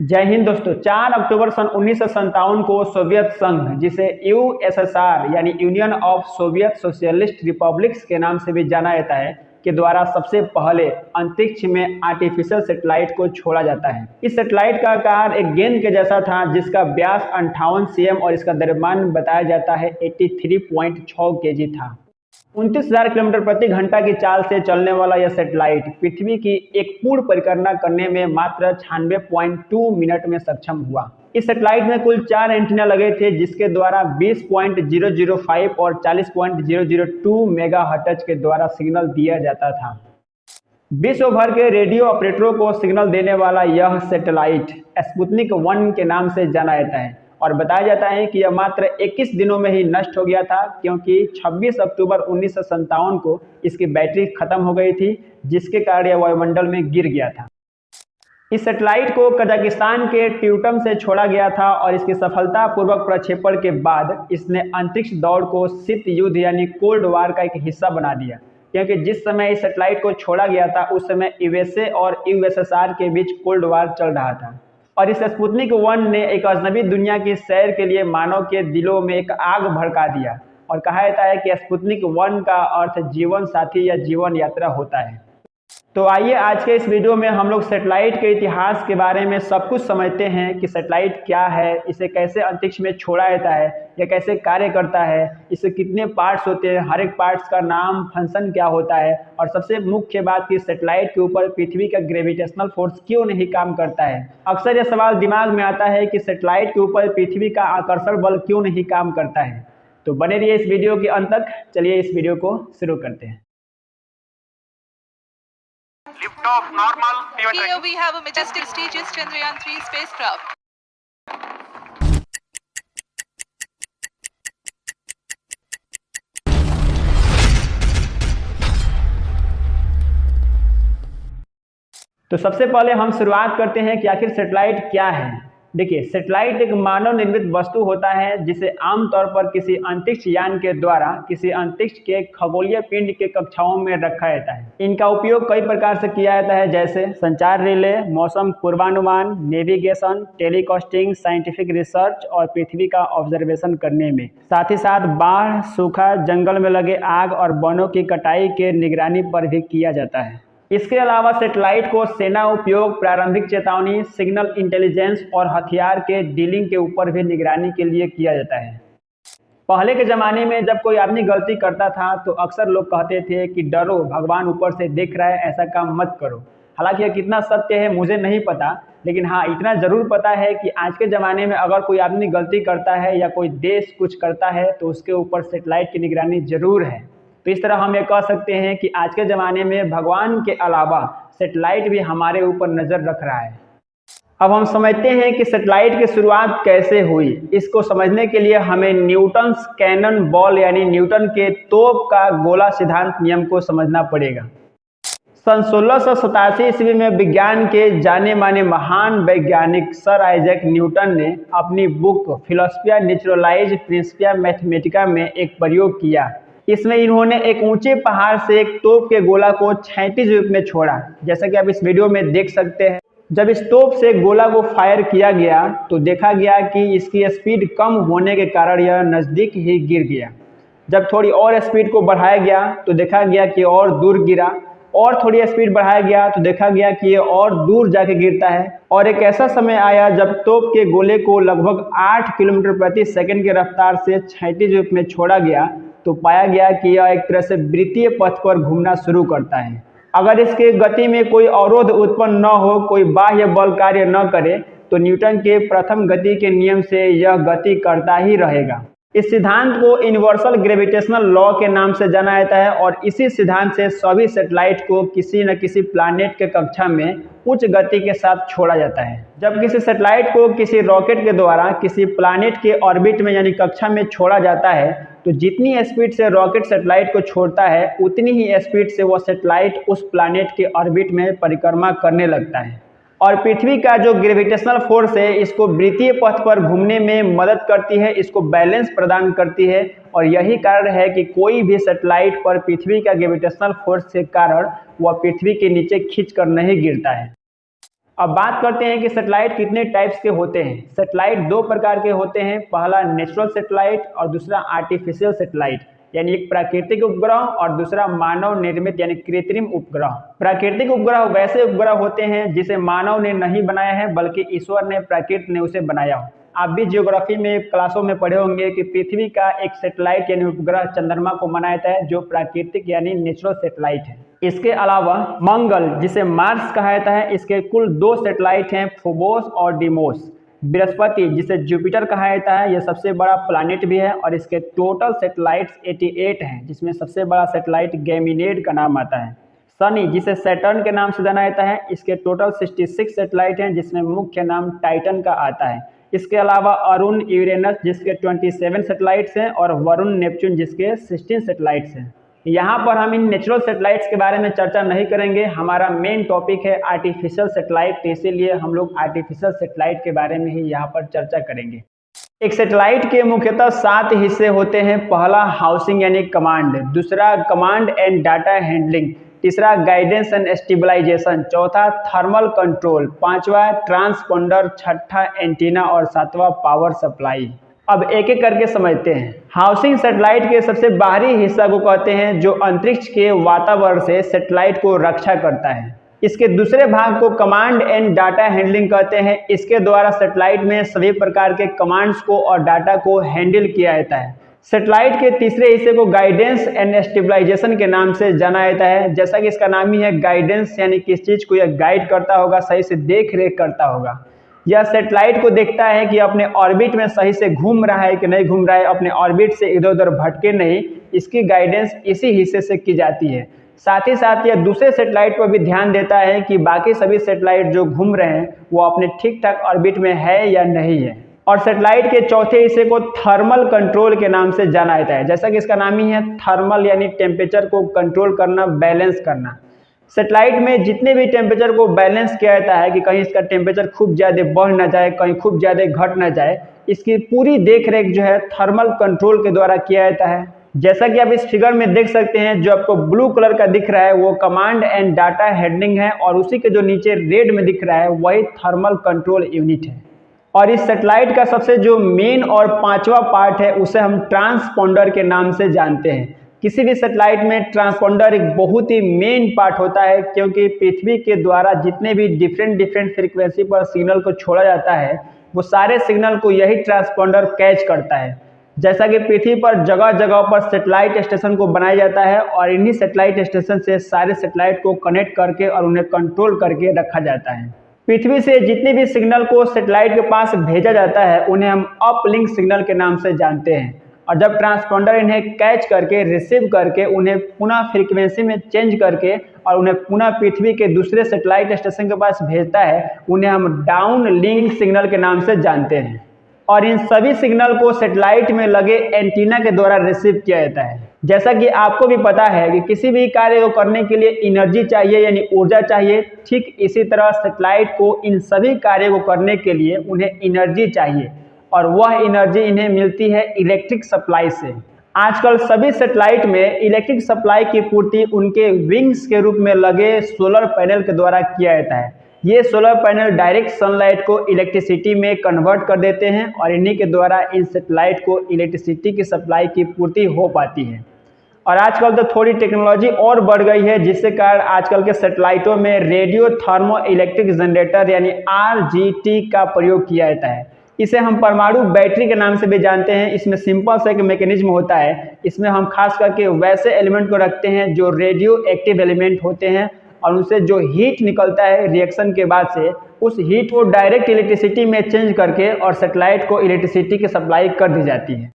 जय हिंद दोस्तों। 4 अक्टूबर सन 1957 को सोवियत संघ, जिसे यूएसएसआर यानी union of Soviet socialist republics के नाम से भी जाना जाता है, के द्वारा सबसे पहले अंतरिक्ष में आर्टिफिशियल सैटेलाइट को छोड़ा जाता है। इस सैटेलाइट का आकार एक गेंद के जैसा था, जिसका व्यास 58 सीएम और इसका द्रव्यमान बताया जाता है 83.6 केजी था। 29,000 किलोमीटर प्रति घंटा की चाल से चलने वाला यह सैटेलाइट पृथ्वी की एक पूर्ण परिक्रमा करने में मात्र 96.2 मिनट में सक्षम हुआ। इस सैटेलाइट में कुल 4 एंटीना लगे थे, जिसके द्वारा 20.005 और 40.002 मेगाहर्ट्ज के द्वारा सिग्नल दिया जाता था। विश्व भर के रेडियो ऑपरेटरों को सिग्नल देने वाला यह सैटेलाइट स्पुतनिक 1 के नाम से जाना जाता है और बताया जाता है कि यह मात्र 21 दिनों में ही नष्ट हो गया था, क्योंकि 26 अक्टूबर 1957 को इसकी बैटरी खत्म हो गई थी, जिसके कारण यह वायुमंडल में गिर गया था। इस सैटेलाइट को कजाकिस्तान के ट्यूटम से छोड़ा गया था और इसकी सफलतापूर्वक प्रक्षेपण के बाद इसने अंतरिक्ष दौड़ को शीत युद्ध यानी कोल्ड वार का एक हिस्सा बना दिया, क्योंकि जिस समय इस सैटेलाइट को छोड़ा गया था उस समय यूएसए और यूएसएसआर के बीच कोल्ड वार चल रहा था। और इस स्पुतनिक 1 ने एक अजनबी दुनिया की सैर के लिए मानव के दिलों में एक आग भड़का दिया और कहा जाता है कि स्पुतनिक 1 का अर्थ जीवन साथी या जीवन यात्रा होता है। तो आइए आज के इस वीडियो में हम लोग सैटेलाइट के इतिहास के बारे में सब कुछ समझते हैं कि सैटेलाइट क्या है, इसे कैसे अंतरिक्ष में छोड़ा जाता है, यह कैसे कार्य करता है, इससे कितने पार्ट्स होते हैं, हर एक पार्ट्स का नाम, फंक्शन क्या होता है, और सबसे मुख्य बात कि सैटेलाइट के ऊपर पृथ्वी का ग्रेविटेशनल फोर्स क्यों नहीं काम करता है। अक्सर यह सवाल दिमाग में आता है कि सैटेलाइट के ऊपर पृथ्वी का आकर्षण बल क्यों नहीं काम करता है। तो बने रहिए इस वीडियो के अंत तक। चलिए इस वीडियो को शुरू करते हैं। Lift off normal. Here we have a majestic Tejas Chandrayaan 3 spacecraft. तो सबसे पहले हम शुरुआत करते हैं कि आखिर सैटेलाइट क्या है। देखिए, सैटेलाइट एक मानव निर्मित वस्तु होता है जिसे आमतौर पर किसी अंतरिक्ष यान के द्वारा किसी अंतरिक्ष के खगोलीय पिंड के कक्षाओं में रखा जाता है। इनका उपयोग कई प्रकार से किया जाता है, जैसे संचार रिले, मौसम पूर्वानुमान, नेविगेशन, टेलीकास्टिंग, साइंटिफिक रिसर्च और पृथ्वी का ऑब्जर्वेशन करने में। साथ ही साथ बाढ़, सूखा, जंगल में लगे आग और वनों की कटाई के निगरानी पर भी किया जाता है। इसके अलावा सैटेलाइट को सेना उपयोग, प्रारंभिक चेतावनी, सिग्नल इंटेलिजेंस और हथियार के डीलिंग के ऊपर भी निगरानी के लिए किया जाता है। पहले के ज़माने में जब कोई आदमी गलती करता था तो अक्सर लोग कहते थे कि डरो, भगवान ऊपर से देख रहा है, ऐसा काम मत करो। हालांकि यह कितना सत्य है मुझे नहीं पता, लेकिन हाँ इतना ज़रूर पता है कि आज के ज़माने में अगर कोई आदमी गलती करता है या कोई देश कुछ करता है तो उसके ऊपर सैटेलाइट की निगरानी जरूर है। तो इस तरह हम ये कह सकते हैं कि आज के ज़माने में भगवान के अलावा सैटेलाइट भी हमारे ऊपर नज़र रख रहा है। अब हम समझते हैं कि सैटेलाइट की शुरुआत कैसे हुई। इसको समझने के लिए हमें न्यूटन्स कैनन बॉल यानी न्यूटन के तोप का गोला सिद्धांत नियम को समझना पड़ेगा। सन 1687 ईस्वी में विज्ञान के जाने माने महान वैज्ञानिक सर आइजैक न्यूटन ने अपनी बुक फिलोसफिया नेचुरलाइज्ड प्रिंसिपिया मैथमेटिका में एक प्रयोग किया। इसमें इन्होंने एक ऊंचे पहाड़ से एक तोप के गोला को क्षैतिज रूप में छोड़ा, जैसा कि आप इस वीडियो में देख सकते हैं। जब इस तोप से गोला को फायर किया गया तो देखा गया कि इसकी स्पीड कम होने के कारण यह नज़दीक ही गिर गया। जब थोड़ी और स्पीड को बढ़ाया गया तो देखा गया कि और दूर गिरा, और थोड़ी स्पीड बढ़ाया गया तो देखा गया कि ये और दूर जाके गिरता है। और एक ऐसा समय आया जब तोप के गोले को लगभग 8 किलोमीटर प्रति सेकंड की रफ्तार से क्षैतिज रूप में छोड़ा गया तो पाया गया कि यह एक तरह से वृत्तीय पथ पर घूमना शुरू करता है। अगर इसके गति में कोई अवरोध उत्पन्न न हो, कोई बाह्य बल कार्य न करे, तो न्यूटन के प्रथम गति के नियम से यह गति करता ही रहेगा। इस सिद्धांत को यूनिवर्सल ग्रेविटेशनल लॉ के नाम से जाना जाता है और इसी सिद्धांत से सभी सैटेलाइट को किसी न किसी प्लैनेट के कक्षा में उच्च गति के साथ छोड़ा जाता है। जब किसी सैटेलाइट को किसी रॉकेट के द्वारा किसी प्लैनेट के ऑर्बिट में यानी कक्षा में छोड़ा जाता है तो जितनी स्पीड से रॉकेट सैटेलाइट को छोड़ता है उतनी ही स्पीड से वह सैटेलाइट उस प्लैनेट के ऑर्बिट में परिक्रमा करने लगता है। और पृथ्वी का जो ग्रेविटेशनल फोर्स है इसको वृत्तीय पथ पर घूमने में मदद करती है, इसको बैलेंस प्रदान करती है। और यही कारण है कि कोई भी सैटेलाइट पर पृथ्वी का ग्रेविटेशनल फोर्स के कारण वह पृथ्वी के नीचे खींच कर नहीं गिरता है। अब बात करते हैं कि सैटेलाइट कितने टाइप्स के होते हैं। सैटेलाइट दो प्रकार के होते हैं, पहला नेचुरल सैटेलाइट और दूसरा आर्टिफिशियल सैटेलाइट, यानी एक प्राकृतिक उपग्रह और दूसरा मानव निर्मित यानी कृत्रिम उपग्रह। प्राकृतिक उपग्रह वैसे उपग्रह होते हैं जिसे मानव ने नहीं बनाया है बल्कि ईश्वर ने, प्रकृति ने उसे बनाया हो। आप भी ज्योग्राफी में क्लासों में पढ़े होंगे कि पृथ्वी का एक सैटेलाइट यानी उपग्रह चंद्रमा को मनाया जाता है जो प्राकृतिक यानी नेचुरल सैटेलाइट है। इसके अलावा मंगल जिसे मार्स कहा जाता है, इसके कुल 2 सैटेलाइट हैं, फोबोस और डिमोस। बृहस्पति जिसे जुपिटर कहा जाता है, यह सबसे बड़ा प्लैनेट भी है और इसके टोटल सैटेलाइट्स 88 हैं, जिसमें सबसे बड़ा सैटेलाइट गैमीनेड का नाम आता है। शनि जिसे सैटर्न के नाम से जाना जाता है, इसके टोटल 66 सैटेलाइट हैं, जिसमें मुख्य नाम टाइटन का आता है। इसके अलावा अरुण यूरेनस जिसके 27 सैटेलाइट्स हैं और वरुण नेपच्यून जिसके 16 सैटेलाइट्स हैं। यहाँ पर हम इन नेचुरल सैटेलाइट्स के बारे में चर्चा नहीं करेंगे, हमारा मेन टॉपिक है आर्टिफिशियल सैटेलाइट, इसीलिए हम लोग आर्टिफिशियल सैटेलाइट के बारे में ही यहाँ पर चर्चा करेंगे। एक सैटेलाइट के मुख्यतः 7 हिस्से होते हैं। पहला हाउसिंग यानी कमांड, दूसरा कमांड एंड डाटा हैंडलिंग, तीसरा गाइडेंस एंड स्टेबलाइजेशन, चौथा थर्मल कंट्रोल, पांचवा ट्रांसपोंडर, छठा एंटीना और सातवां पावर सप्लाई। अब एक एक करके समझते हैं। हाउसिंग सैटेलाइट के सबसे बाहरी हिस्सा को कहते हैं जो अंतरिक्ष के वातावरण से सैटेलाइट को रक्षा करता है। इसके दूसरे भाग को कमांड एंड डाटा हैंडलिंग कहते हैं। इसके द्वारा सैटेलाइट में सभी प्रकार के कमांड्स को और डाटा को हैंडल किया जाता है। सैटेलाइट के तीसरे हिस्से को गाइडेंस एंड स्टेबलाइजेशन के नाम से जाना जाता है। जैसा कि इसका नाम ही है गाइडेंस, यानी किस चीज़ को यह गाइड करता होगा, सही से देख रेख करता होगा। यह सैटेलाइट को देखता है कि अपने ऑर्बिट में सही से घूम रहा है कि नहीं घूम रहा है, अपने ऑर्बिट से इधर उधर भटके नहीं, इसकी गाइडेंस इसी हिस्से से की जाती है। साथ ही साथ यह दूसरे सैटेलाइट पर भी ध्यान देता है कि बाकी सभी सैटेलाइट जो घूम रहे हैं वो अपने ठीक ठाक ऑर्बिट में है या नहीं है। और सैटेलाइट के चौथे हिस्से को थर्मल कंट्रोल के नाम से जाना जाता है। जैसा कि इसका नाम ही है थर्मल, यानी टेम्परेचर को कंट्रोल करना, बैलेंस करना। सैटेलाइट में जितने भी टेम्परेचर को बैलेंस किया जाता है कि कहीं इसका टेम्परेचर खूब ज़्यादा बढ़ ना जाए, कहीं खूब ज़्यादा घट ना जाए, इसकी पूरी देख रेख जो है थर्मल कंट्रोल के द्वारा किया जाता है। जैसा कि आप इस फिगर में देख सकते हैं, जो आपको ब्लू कलर का दिख रहा है वो कमांड एंड डाटा हैंडलिंग है और उसी के जो नीचे रेड में दिख रहा है वही थर्मल कंट्रोल यूनिट है। और इस सैटेलाइट का सबसे जो मेन और पांचवा पार्ट है उसे हम ट्रांसपोंडर के नाम से जानते हैं। किसी भी सैटेलाइट में ट्रांसपोंडर एक बहुत ही मेन पार्ट होता है, क्योंकि पृथ्वी के द्वारा जितने भी डिफरेंट फ्रीक्वेंसी पर सिग्नल को छोड़ा जाता है वो सारे सिग्नल को यही ट्रांसपोंडर कैच करता है। जैसा कि पृथ्वी पर जगह जगह पर सैटेलाइट स्टेशन को बनाया जाता है और इन्हीं सैटेलाइट स्टेशन से सारे सैटेलाइट को कनेक्ट करके और उन्हें कंट्रोल करके रखा जाता है। पृथ्वी से जितने भी सिग्नल को सैटेलाइट के पास भेजा जाता है उन्हें हम अपलिंक सिग्नल के नाम से जानते हैं। और जब ट्रांसपोंडर इन्हें कैच करके रिसीव करके उन्हें पुनः फ्रीक्वेंसी में चेंज करके और उन्हें पुनः पृथ्वी के दूसरे सैटेलाइट स्टेशन के पास भेजता है, उन्हें हम डाउन लिंक सिग्नल के नाम से जानते हैं। और इन सभी सिग्नल को सैटेलाइट में लगे एंटीना के द्वारा रिसीव किया जाता है। जैसा कि आपको भी पता है कि किसी भी कार्य को करने के लिए एनर्जी चाहिए यानी ऊर्जा चाहिए, ठीक इसी तरह सैटेलाइट को इन सभी कार्य को करने के लिए उन्हें एनर्जी चाहिए और वह एनर्जी इन्हें मिलती है इलेक्ट्रिक सप्लाई से। आजकल सभी सैटेलाइट में इलेक्ट्रिक सप्लाई की पूर्ति उनके विंग्स के रूप में लगे सोलर पैनल के द्वारा किया जाता है। ये सोलर पैनल डायरेक्ट सनलाइट को इलेक्ट्रिसिटी में कन्वर्ट कर देते हैं और इन्हीं के द्वारा इन सैटेलाइट को इलेक्ट्रिसिटी की सप्लाई की पूर्ति हो पाती है। और आजकल तो थोड़ी टेक्नोलॉजी और बढ़ गई है, जिससे कारण आजकल के सैटेलाइटों में रेडियो थर्मो इलेक्ट्रिक जनरेटर यानी RGT का प्रयोग किया जाता है। इसे हम परमाणु बैटरी के नाम से भी जानते हैं। इसमें सिंपल सा एक मैकेनिज्म होता है। इसमें हम खास करके वैसे एलिमेंट को रखते हैं जो रेडियो एक्टिव एलिमेंट होते हैं और उनसे जो हीट निकलता है रिएक्शन के बाद से, उस हीट को डायरेक्ट इलेक्ट्रिसिटी में चेंज करके और सैटेलाइट को इलेक्ट्रिसिटी की सप्लाई कर दी जाती है।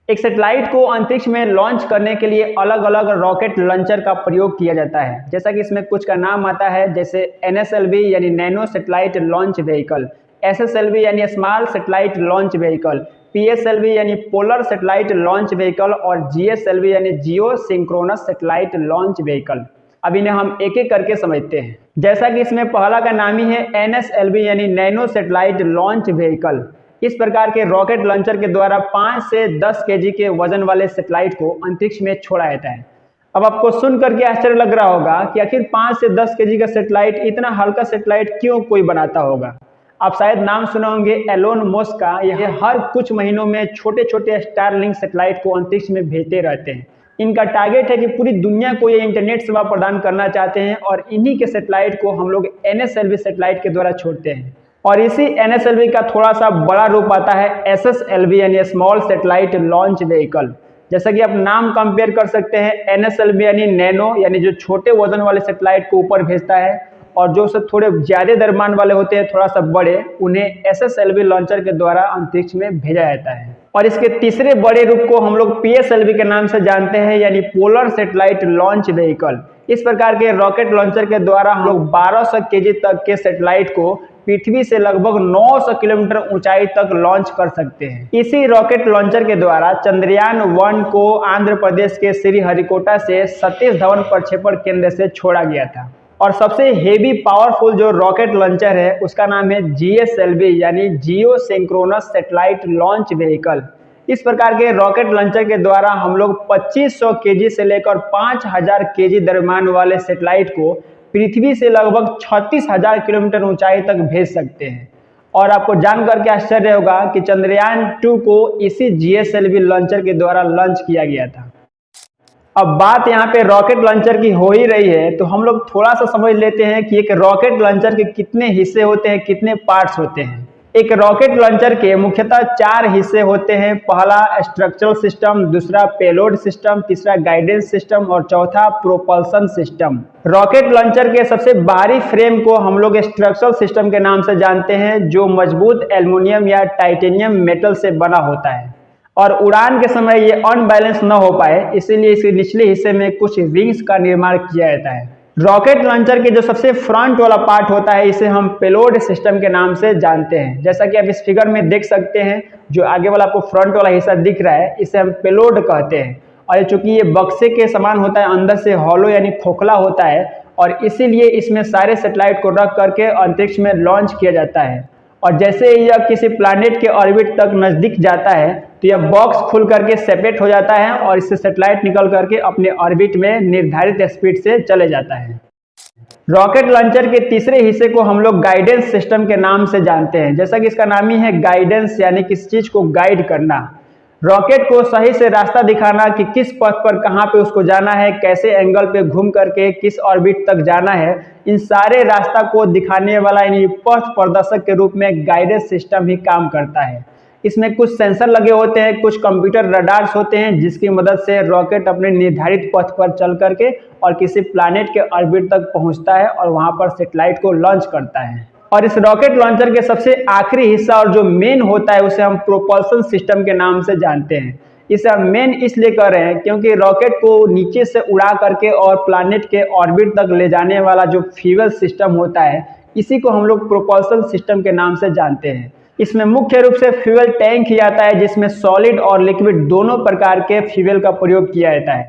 एक सैटेलाइट को अंतरिक्ष में लॉन्च करने के लिए अलग अलग रॉकेट लॉन्चर का प्रयोग किया जाता है। जैसा कि इसमें कुछ का नाम आता है, जैसे NSLV यानी nano satellite launch vehicle, SSLV यानी small satellite launch vehicle, PSLV यानी पोलर सैटेलाइट लॉन्च व्हीकल और GSLV यानी जियो सिंक्रोनस सैटेलाइट लॉन्च व्हीकल। अब इन्हें हम एक एक करके समझते हैं। जैसा कि इसमें पहला का नाम ही है NSLV यानी नैनो सैटेलाइट लॉन्च व्हीकल। इस प्रकार के रॉकेट लॉन्चर के द्वारा 5 से 10 kg के वजन वाले सैटेलाइट को अंतरिक्ष में छोड़ा जाता है। अब आपको सुन करके आश्चर्य लग रहा होगा कि आखिर 5 से 10 केजी का सैटेलाइट, इतना हल्का सैटेलाइट क्यों कोई बनाता होगा। आप शायद नाम सुने होंगे एलोन मस्क का। यह हर कुछ महीनों में छोटे छोटे स्टारलिंक सैटेलाइट को अंतरिक्ष में भेजते रहते हैं। इनका टारगेट है कि पूरी दुनिया को ये इंटरनेट सेवा प्रदान करना चाहते हैं और इन्हीं के सैटेलाइट को हम लोग NSLV सैटेलाइट के द्वारा छोड़ते हैं। और इसी NSLV का थोड़ा सा बड़ा रूप आता है SSLV यानी स्मॉल सैटेलाइट लॉन्च व्हीकल। जैसा कि आप नाम कंपेयर कर सकते हैं, NSLV यानी नैनो, यानी जो छोटे वजन वाले सैटेलाइट को ऊपर भेजता है, और जो सब थोड़े ज्यादा द्रव्यमान वाले होते हैं, थोड़ा सा बड़े, उन्हें SSLV लॉन्चर के द्वारा अंतरिक्ष में भेजा जाता है। और इसके तीसरे बड़े रूप को हम लोग PSLV के नाम से जानते हैं, यानी पोलर सैटेलाइट लॉन्च व्हीकल। इस प्रकार के रॉकेट लॉन्चर के द्वारा हम लोग 1200 केजी तक के सैटेलाइट को पृथ्वी से लगभग 900 किलोमीटर ऊंचाई तक लॉन्च कर सकते हैं। इसी रॉकेट लॉन्चर के द्वारा चंद्रयान 1 को आंध्र प्रदेश के श्रीहरिकोटा से सतीश धवन प्रक्षेपण केंद्र से छोड़ा गया था। और सबसे हेवी पावरफुल जो रॉकेट लॉन्चर है उसका नाम है GSLV यानी जियो सिंक्रोनस सैटेलाइट लॉन्च व्हीकल। इस प्रकार के रॉकेट लॉन्चर के द्वारा हम लोग 2500 केजी से लेकर 5000 केजी द्रव्यमान वाले सैटेलाइट को पृथ्वी से लगभग 36,000 किलोमीटर ऊंचाई तक भेज सकते हैं। और आपको जान करके आश्चर्य होगा कि चंद्रयान 2 को इसी GSLV लॉन्चर के द्वारा लॉन्च किया गया था। अब बात यहाँ पे रॉकेट लॉन्चर की हो ही रही है, तो हम लोग थोड़ा सा समझ लेते हैं कि एक रॉकेट लॉन्चर के कितने हिस्से होते हैं, कितने पार्ट्स होते हैं। एक रॉकेट लॉन्चर के मुख्यतः 4 हिस्से होते हैं। पहला स्ट्रक्चरल सिस्टम, दूसरा पेलोड सिस्टम, तीसरा गाइडेंस सिस्टम और चौथा प्रोपल्सन सिस्टम। रॉकेट लॉन्चर के सबसे बाहरी फ्रेम को हम लोग स्ट्रक्चरल सिस्टम के नाम से जानते हैं, जो मजबूत एल्युमिनियम या टाइटेनियम मेटल से बना होता है और उड़ान के समय ये अनबैलेंस न हो पाए, इसीलिए इसके निचले हिस्से में कुछ विंग्स का निर्माण किया जाता है। रॉकेट लॉन्चर के जो सबसे फ्रंट वाला पार्ट होता है, इसे हम पेलोड सिस्टम के नाम से जानते हैं। जैसा कि आप इस फिगर में देख सकते हैं, जो आगे वाला आपको फ्रंट वाला हिस्सा दिख रहा है, इसे हम पेलोड कहते हैं। और चूंकि ये बक्से के समान होता है, अंदर से हॉलो यानी खोखला होता है, और इसीलिए इसमें सारे सैटेलाइट को रख करके अंतरिक्ष में लॉन्च किया जाता है। और जैसे यह किसी प्लैनेट के ऑर्बिट तक नजदीक जाता है, तो यह बॉक्स खुल करके सेपरेट हो जाता है और इससे सैटेलाइट निकल करके अपने ऑर्बिट में निर्धारित स्पीड से चले जाता है। रॉकेट लॉन्चर के तीसरे हिस्से को हम लोग गाइडेंस सिस्टम के नाम से जानते हैं। जैसा कि इसका नाम ही है गाइडेंस, यानी किसी चीज को गाइड करना, रॉकेट को सही से रास्ता दिखाना कि किस पथ पर कहाँ पे उसको जाना है, कैसे एंगल पे घूम करके किस ऑर्बिट तक जाना है, इन सारे रास्ता को दिखाने वाला यानी पथ प्रदर्शक के रूप में गाइडेंस सिस्टम ही काम करता है। इसमें कुछ सेंसर लगे होते हैं, कुछ कंप्यूटर रडार्स होते हैं, जिसकी मदद से रॉकेट अपने निर्धारित पथ पर चल करके और किसी प्लैनेट के ऑर्बिट तक पहुंचता है और वहां पर सैटेलाइट को लॉन्च करता है। और इस रॉकेट लॉन्चर के सबसे आखिरी हिस्सा और जो मेन होता है, उसे हम प्रोपल्सन सिस्टम के नाम से जानते हैं। इसे हम मेन इसलिए कह रहे हैं क्योंकि रॉकेट को नीचे से उड़ा करके और प्लैनेट के ऑर्बिट तक ले जाने वाला जो फ्यूल सिस्टम होता है, इसी को हम लोग प्रोपल्सन सिस्टम के नाम से जानते हैं। इसमें मुख्य रूप से फ्यूल टैंक ही आता है, जिसमें सॉलिड और लिक्विड दोनों प्रकार के फ्यूल का प्रयोग किया जाता है।